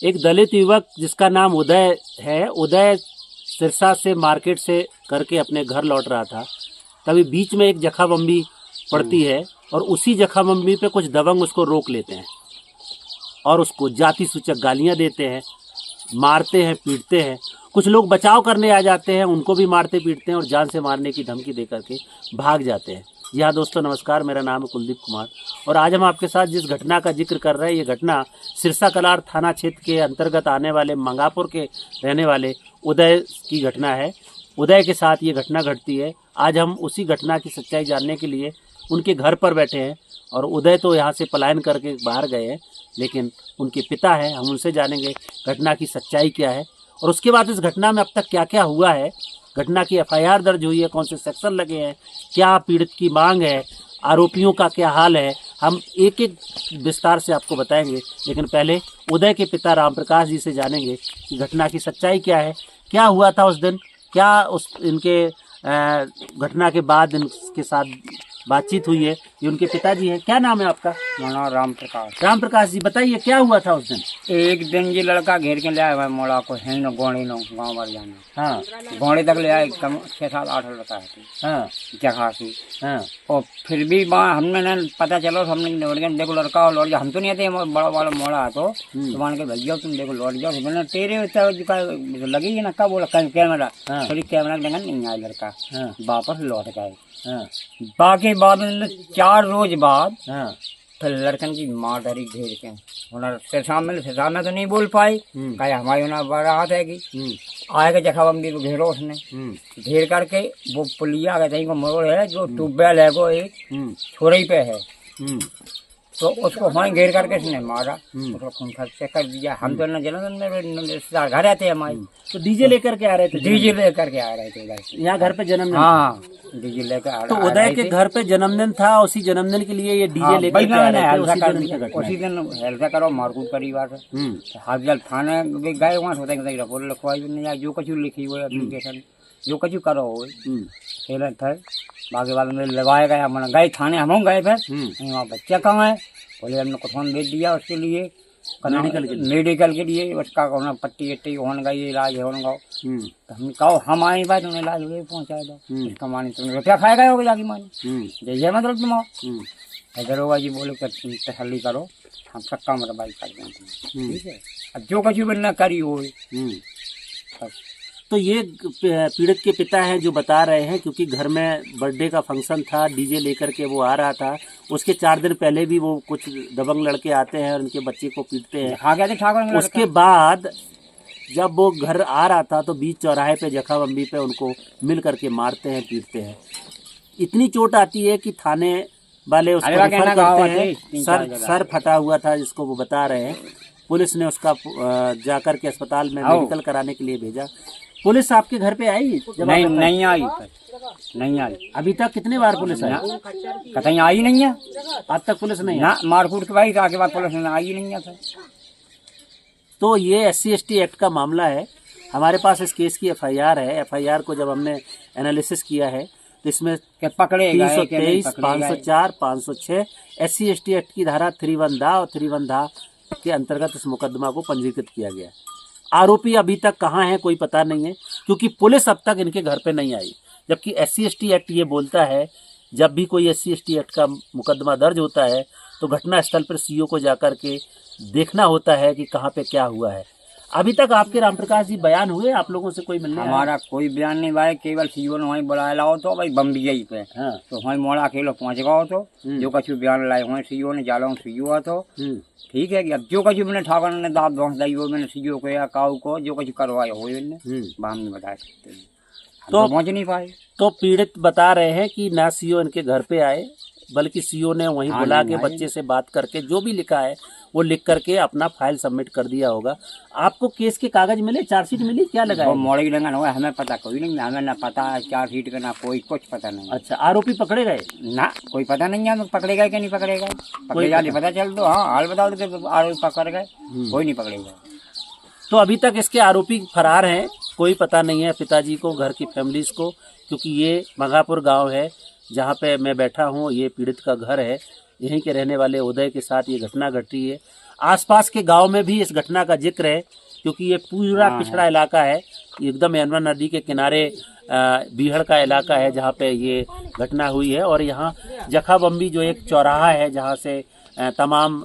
एक दलित युवक जिसका नाम उदय है, उदय सिरसा से मार्केट से करके अपने घर लौट रहा था। तभी बीच में एक जखाबंदी पड़ती है और उसी जखाबंदी पे कुछ दबंग उसको रोक लेते हैं और उसको जाति सूचक गालियां देते हैं, मारते हैं, पीटते हैं। कुछ लोग बचाव करने आ जाते हैं, उनको भी मारते पीटते हैं और जान से मारने की धमकी दे करके भाग जाते हैं। जी हाँ दोस्तों, नमस्कार, मेरा नाम है कुलदीप कुमार और आज हम आपके साथ जिस घटना का जिक्र कर रहे हैं, ये घटना सिरसा कलार थाना क्षेत्र के अंतर्गत आने वाले मंगापुर के रहने वाले उदय की घटना है। उदय के साथ ये घटना घटती है। आज हम उसी घटना की सच्चाई जानने के लिए उनके घर पर बैठे हैं और उदय तो यहाँ से पलायन करके बाहर गए हैं, लेकिन उनके पिता हैं, हम उनसे जानेंगे घटना की सच्चाई क्या है और उसके बाद इस घटना में अब तक क्या क्या हुआ है, घटना की एफआईआर दर्ज हुई है, कौन से सेक्शन लगे हैं, क्या पीड़ित की मांग है, आरोपियों का क्या हाल है, हम एक एक विस्तार से आपको बताएंगे। लेकिन पहले उदय के पिता राम प्रकाश जी से जानेंगे कि घटना की सच्चाई क्या है, क्या हुआ था उस दिन, क्या उस इनके घटना के बाद इनके साथ बातचीत हुई है। ये उनके पिताजी हैं। क्या नाम है आपका? मेरा राम प्रकाश। राम प्रकाश जी, बताइए क्या हुआ था उस दिन? एक दिन ये लड़का घेर के ले आया भाई मोड़ा को है न गोड़ी नो गाँव भर जाना। हाँ गोड़ी तक ले आए, कम 6-7-8 लड़का है हाँ जगह की। हाँ और फिर भी हमने न पता चलो तो हमने लौट गए, देखो लड़का और लौट गया। हम तो नहीं आते, बड़ा बड़ा मोड़ा है तो मान के भैया तुम देखो लौट जाओ। मैंने तेरे लगी है ना, कब बोला कैमरा, थोड़ी कैमरा देखा नहीं आया लड़का, वापस लौट गए। बाकी बाद में 4 रोज बाद फिर लड़कन की माँ डरी घेर के सामने तो नहीं बोल पाई, कहा हमारी ना बारात है कि आएगा जखाबंदी को घेरो। उसने घेर करके वो पुलिया का को मोड़ है, जो ट्यूबवेल है वो एक छोरे पे है, तो उसको वहीं घेर करके इसने मारा, उसको खून खर्चे कर दिया। हम तो न जलन में रिश्तेदार घर आते हैं हमारे, तो डीजे लेकर के आ रहे थे? डीजे लेकर के आ रहे थे यहाँ घर पे जन्मदिन? हाँ, डीजे लेकर आ रहे थे। तो उदय के घर पे जन्मदिन था, उसी जन्मदिन के लिए ये डीजे लेकर के आ रहे थे? उसी दिन हेल्था करो मारकूट परिवार से हाजल थाने गए, वहाँ होते रिपोर्ट लिखवाई नहीं, जो कुछ लिखी हुई एप्लीकेशन जो कुछ करो हो थे। बाकी बाद में लगाया गया, मैंने गए थाने, हम गए फिर वहाँ बच्चा कहाँ है, बोले हमने कथन भेज दिया उसके लिए मेडिकल के लिए उसका पट्टी वट्टी होने गई, इलाज होने गो। तो हम कहो हम आए भाई, तुमने इलाज हो पहुँचा दो, इसका मानी तुमने रुपया खाएगा होगा जाके मानी जैसे मतलब तुम आओ दरोगा जी बोले तसली करो, हम सक्का मतलब भाई कर दें, ठीक है। अब जो कुछ भी करी हो। तो ये पीड़ित के पिता हैं जो बता रहे हैं, क्योंकि घर में बर्थडे का फंक्शन था, डीजे लेकर के वो आ रहा था, उसके 4 दिन पहले भी वो कुछ दबंग लड़के आते हैं और उनके बच्चे को पीटते हैं। उसके बाद जब वो घर आ रहा था तो बीच चौराहे पे जखाबंदी पे उनको मिल करके मारते हैं, पीटते हैं। इतनी चोट आती है कि थाने वाले उसको रेफर करते हैं। सर फटा हुआ था जिसको वो बता रहे हैं। पुलिस ने उसका जाकर के अस्पताल में मेडिकल कराने के लिए भेजा। पुलिस आपके घर पे आई? नहीं आई, नहीं आई अभी तक। कितने बार पुलिस आई? कहीं आई नहीं है आज तक पुलिस नहीं ना, मारकूट के भाई आगे बाद पुलिस आई नहीं है। तो ये SC/ST एक्ट का मामला है। हमारे पास इस केस की FIR है। FIR को जब हमने एनालिसिस किया है तो इसमें पकड़े 323, 504, 506 SC/ST एक्ट की धारा 3(1) दा और 3(1) धा के अंतर्गत इस मुकदमा को पंजीकृत किया गया। आरोपी अभी तक कहाँ है कोई पता नहीं है, क्योंकि पुलिस अब तक इनके घर पे नहीं आई। जबकि SC/ST एक्ट ये बोलता है जब भी कोई SC/ST एक्ट का मुकदमा दर्ज होता है तो घटना स्थल पर CO को जाकर के देखना होता है कि कहाँ पे क्या हुआ है। अभी तक आपके राम प्रकाश जी बयान हुए आप लोगों से कोई मिलने? हमारा कोई बयान नहीं भाई, केवल CO ने वहीं बुलाया लाओ तो भाई बम्बई पे। हाँ। तो वहीं मोड़ा अकेले पहुँच गए तो जो कुछ बयान लाए हुए CO ने जालो CO तो ठीक है कि अब जो कुछ मैंने ठाकर ने दाब धोस दी हो, मैंने CO को या काऊ को जो कुछ करवाया हो हम नहीं बता सकते, तो पहुँच नहीं पाए। तो पीड़ित बता रहे हैं कि ना CO इनके घर पे आए, बल्कि CO ने वहीं बुला के बच्चे से बात करके जो भी लिखा है वो लिख करके अपना फाइल सबमिट कर दिया होगा। आपको केस के कागज मिले, चार्जशीट मिली, क्या लगा? मोड़े लगा हुआ, हमें पता कोई नहीं, हमें ना पता चार्जशीट का ना कोई कुछ पता नहीं। अच्छा, आरोपी पकड़े गए? ना कोई पता नहीं है, पकड़े गए क्या नहीं पकड़े गए, पकड़े जाने पता चल दो। हाँ हाल बता दो, आरोपी पकड़ गए, कोई नहीं पकड़े गए। तो अभी तक इसके आरोपी फरार हैं, कोई पता नहीं है पिताजी को, घर की फैमिलीज को, क्योंकि ये मंगापुर गाँव है जहाँ पे मैं बैठा हूँ, ये पीड़ित का घर है। यहीं के रहने वाले उदय के साथ ये घटना घटी है। आसपास के गांव में भी इस घटना का जिक्र है, क्योंकि ये पूरा पिछड़ा इलाका है, एकदम यमुना नदी के किनारे बीहड़ का इलाका है जहाँ पे ये घटना हुई है। और यहाँ जखाबंबी जो एक चौराहा है जहाँ से तमाम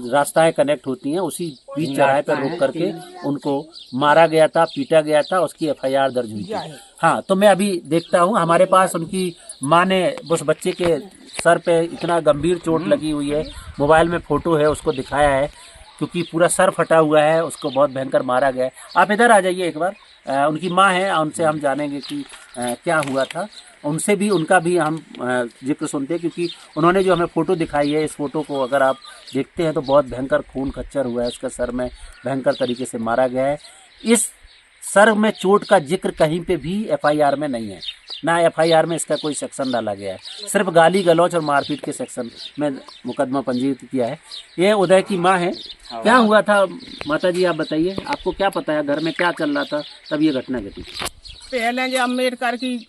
रास्ताएं कनेक्ट होती हैं, उसी बीच चौराहे पर रोक करके उनको मारा गया था, पीटा गया था, उसकी FIR दर्ज हुई थी। हाँ, तो मैं अभी देखता हूँ, हमारे पास उनकी माँ ने उस बच्चे के सर पे इतना गंभीर चोट लगी हुई है, मोबाइल में फोटो है, उसको दिखाया है, क्योंकि पूरा सर फटा हुआ है, उसको बहुत भयंकर मारा गया है। आप इधर आ जाइए एक बार, उनकी माँ है, उनसे हम जानेंगे कि क्या हुआ था, उनसे भी उनका भी हम जिक्र सुनते हैं, क्योंकि उन्होंने जो हमें फ़ोटो दिखाई है, इस फोटो को अगर आप देखते हैं तो बहुत भयंकर खून खच्चर हुआ है, इसका सर में भयंकर तरीके से मारा गया है। इस सर में चोट का जिक्र कहीं पे भी FIR में नहीं है, ना FIR में इसका कोई सेक्शन डाला गया है, सिर्फ गाली गलौच और मारपीट के सेक्शन में मुकदमा पंजीकृत किया है। ये उदय की माँ है। क्या हुआ था माता जी, आप बताइए, आपको क्या पता है, घर में क्या चल रहा था तब ये घटना घटी? पहले जो अम्बेडकर की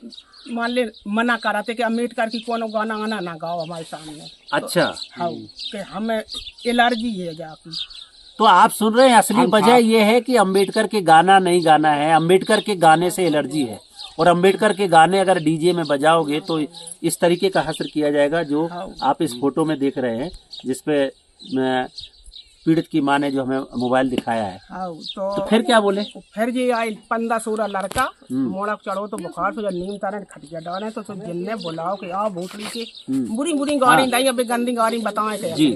मान ले मना करा थे कि अम्बेडकर की कोनो गाना आना ना गाओ हमारे सामने। अच्छा। हाँ, कि हमें एलर्जी है जाकी। तो आप सुन रहे हैं, असली वजह ये है कि अम्बेडकर के गाना नहीं गाना है, अम्बेडकर के गाने से एलर्जी है। और अम्बेडकर के गाने अगर डीजे में बजाओगे तो इस तरीके का हश्र किया जाएगा जो आप इस फोटो में देख रहे हैं, जिसपे पीड़ित की माँ ने जो हमें मोबाइल दिखाया है। तो फिर क्या बोले? फिर ये आई 15-16 लड़का मोड़ा चढ़ो तो बुखार से नीम तारे खटिया डाले तो जिनने बुलाओ कि आओ भूतली के बुरी बुरी गाड़ी नहीं, अभी गंदी गाड़ी बताए जी।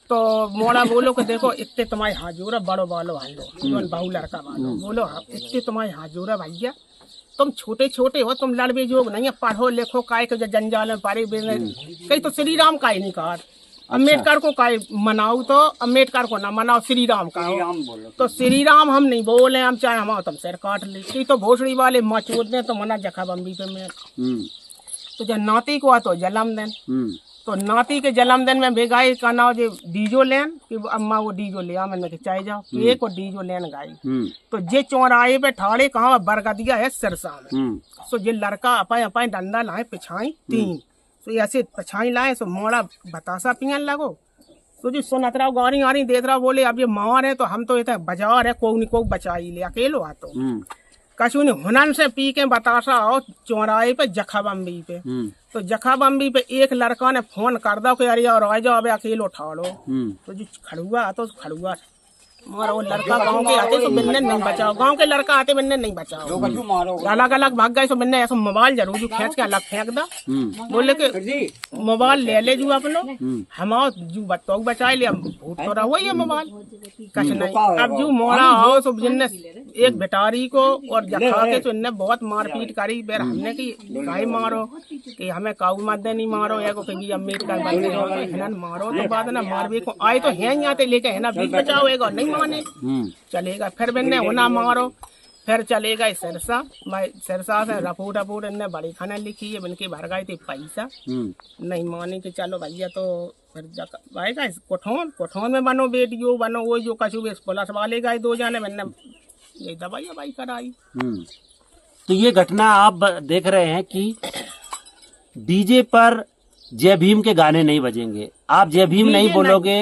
तो मोड़ा बोलो कि देखो इतने तुम्हारे हाथ जोड़ा, बड़ो बालो भाई बहु लड़का बालो बोलो इतने तुम्हारे हाथ जोड़ा भैया, तुम छोटे छोटे हो, तुम लड़बे जोग नहीं है, पढ़ो लिखो काय के जंजाल में पारे कहीं तो श्री राम का ही नहीं कहा। अम्बेडकर को काय मनाओ तो अम्बेडकर को ना मनाओ, श्री राम का हो तो श्री राम हम नहीं बोले, हम चाहे हम तुम सिर काट ली तो भोसड़ी वाले मचोद ने तो मना जखाबंदी पे में। तो जब नाती को आ तो जन्मदिन, तो नाती के जन्मदिन में भेगाई का नाम जो डीजो लेन कि अम्मा वो डीजो ले आ, मैंने चाहे जाओ केक और डीजो लेन गाई। तो जे चौराहे पे ठाड़े कहाँ बरगदिया है सिरसा में, तो जे लड़का अपाए अपाए डंडा लाए पिछाई 3, तो ऐसे पछाई लाए सो मोड़ा बतासा पियन लगो। तो जो सुनत रहा गाड़ी आरी देख रहा, बोले अब ये मार है तो हम तो इतना बाजार है, को नहीं को बचाई ले अकेलो आ तो कछु ने हुनन से पी के बतासा आओ चौराहे पे जखाबंबी पे। तो जखाबंबी पे एक लड़का ने फोन कर दो कि अरे और आ जाओ अबे अकेलो उठा लो। तो जो खड़ुआ आता तो खड़ुआ मारो, वो लड़का गांव के आते तो बिन्ने नहीं बचाओ, गांव के लड़का आते बिन्ने नहीं बचाओ, अलग अलग भाग गए। तो बिन्ने ऐसा मोबाइल जरूर जो खींच के अलग फेंक दा, बोले कि मोबाइल ले ले जू अपनो, हम जू बच्चों बचाए ले, भूत तो रहो ये मोबाइल कछ नहीं। अब जू मोड़ा आओ तो जिनने एक बेटारी को और जखा के तो इनने बहुत मारपीट करी, फिर हमने की गाय मारो कि हमें काऊ मत दे नहीं मारो, या को कहीं अम्बेडकर बंदे हो तो हिनन मारो, तो बाद ना मारबे को आए तो हैं आते लेके है ना बीच बचाओ एगो नहीं माने चलेगा। फिर मैंने होना मारो, फिर चलेगा सिरसा, सिरसा से रपूट रपूट इनने बड़ी खाने लिखी है, बनके भर गए थे पैसा नहीं माने कि चलो भैया। तो फिर आएगा कोठौन, कोठौन में बनो बेटियो बनो, वो जो कछु पुलिस वाले गए 2 जाने, मैंने ये दवाई भाई कराई। तो ये घटना आप देख रहे हैं कि डीजे पर जय भीम के गाने नहीं बजेंगे, आप जय भीम नहीं बोलोगे,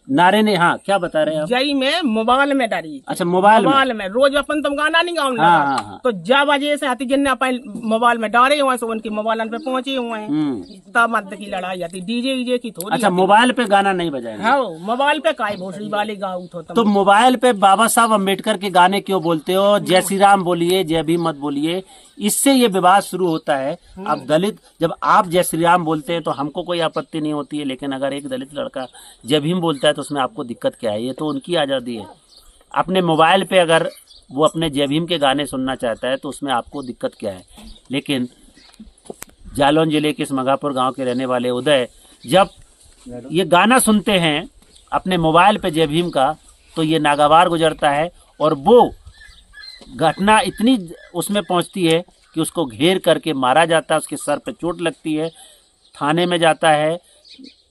नारे ने। हाँ, क्या बता रहे हैं आप? जय में मोबाइल में डरी। अच्छा, मोबाइल में रोज अपन तुम गाना नहीं गाओ। हाँ। तो जब वजह से हाथी जिनने अपन मोबाइल में डाले हुए हैं उनकी मोबाइल पे पहुंचे हुए हैं, तब मत की लड़ाई आती डीजे की थोड़ी। अच्छा, मोबाइल पे गाना नहीं बजाएंगे? हाँ, मोबाइल पे काय भोसड़ी वाले गाओ तो मोबाइल पे बाबा साहब अम्बेडकर के गाने क्यों बोलते हो? जय श्री राम बोलिए, जय भीम मत बोलिए, इससे ये विवाद शुरू होता है। अब दलित, जब आप जय श्री राम बोलते हैं तो हमको कोई आपत्ति नहीं होती है, लेकिन अगर एक दलित लड़का जय भीम बोलता है तो उसमें आपको दिक्कत क्या है? ये तो उनकी आज़ादी है। अपने मोबाइल पे अगर वो अपने जय भीम के गाने सुनना चाहता है तो उसमें आपको दिक्कत क्या है? लेकिन जालौन जिले के इस मघापुर गांव के रहने वाले उदय जब ये गाना सुनते हैं अपने मोबाइल पे जय भीम का, तो ये नागवार गुजरता है और वो घटना इतनी उसमें पहुंचती है कि उसको घेर करके मारा जाता है, उसके सर पे चोट लगती है, थाने में जाता है,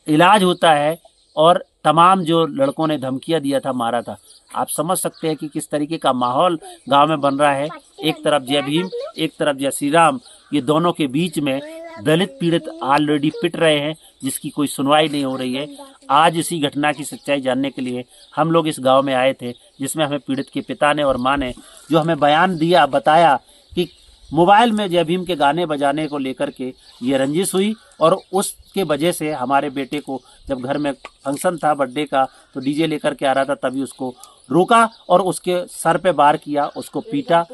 इलाज होता है, और तमाम जो लड़कों ने धमकियां दिया था, मारा था। आप समझ सकते हैं कि किस तरीके का माहौल गांव में बन रहा है। एक तरफ जय भीम, एक तरफ जय श्री राम, ये दोनों के बीच में दलित पीड़ित ऑलरेडी पिट रहे हैं, जिसकी कोई सुनवाई नहीं हो रही है। आज इसी घटना की सच्चाई जानने के लिए हम लोग इस गांव में आए थे, जिसमें हमें पीड़ित के पिता ने और मां ने जो हमें बयान दिया, बताया कि मोबाइल में जय भीम के गाने बजाने को लेकर के ये रंजिश हुई और उसके वजह से हमारे बेटे को जब घर में फंक्शन था बर्थडे का, तो डीजे लेकर के आ रहा था, तभी उसको रोका और उसके सर पे वार किया, उसको पीटा।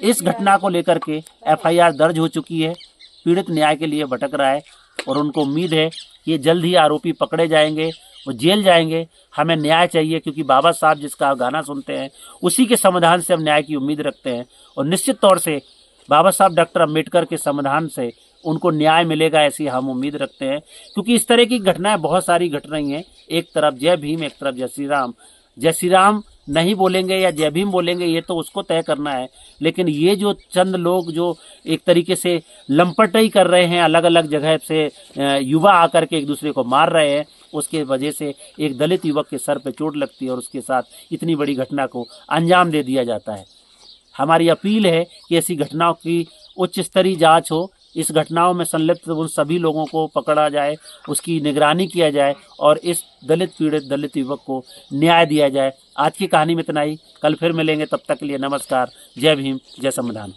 इस घटना को लेकर के एफआईआर दर्ज हो चुकी है। पीड़ित न्याय के लिए भटक रहा है और उनको उम्मीद है कि ये जल्द ही आरोपी पकड़े जाएंगे, वो जेल जाएंगे। हमें न्याय चाहिए, क्योंकि बाबा साहब जिसका गाना सुनते हैं उसी के समाधान से हम न्याय की उम्मीद रखते हैं और निश्चित तौर से बाबा साहब डॉक्टर अम्बेडकर के समाधान से उनको न्याय मिलेगा, ऐसी हम उम्मीद रखते हैं। क्योंकि इस तरह की घटनाएं बहुत सारी घट रही हैं। एक तरफ जय भीम, एक तरफ जय श्री राम। जय श्री राम नहीं बोलेंगे या जय भीम बोलेंगे, ये तो उसको तय करना है, लेकिन ये जो चंद लोग जो एक तरीके से लंपटाई कर रहे हैं, अलग अलग जगह से युवा आकर के एक दूसरे को मार रहे हैं, उसके वजह से एक दलित युवक के सर पे चोट लगती है और उसके साथ इतनी बड़ी घटना को अंजाम दे दिया जाता है। हमारी अपील है कि ऐसी घटनाओं की उच्च स्तरीय जांच हो, इस घटनाओं में संलिप्त उन सभी लोगों को पकड़ा जाए, उसकी निगरानी किया जाए और इस दलित पीड़ित दलित युवक को न्याय दिया जाए। आज की कहानी में इतना ही, कल फिर मिलेंगे, तब तक के लिए नमस्कार। जय भीम, जय संविधान।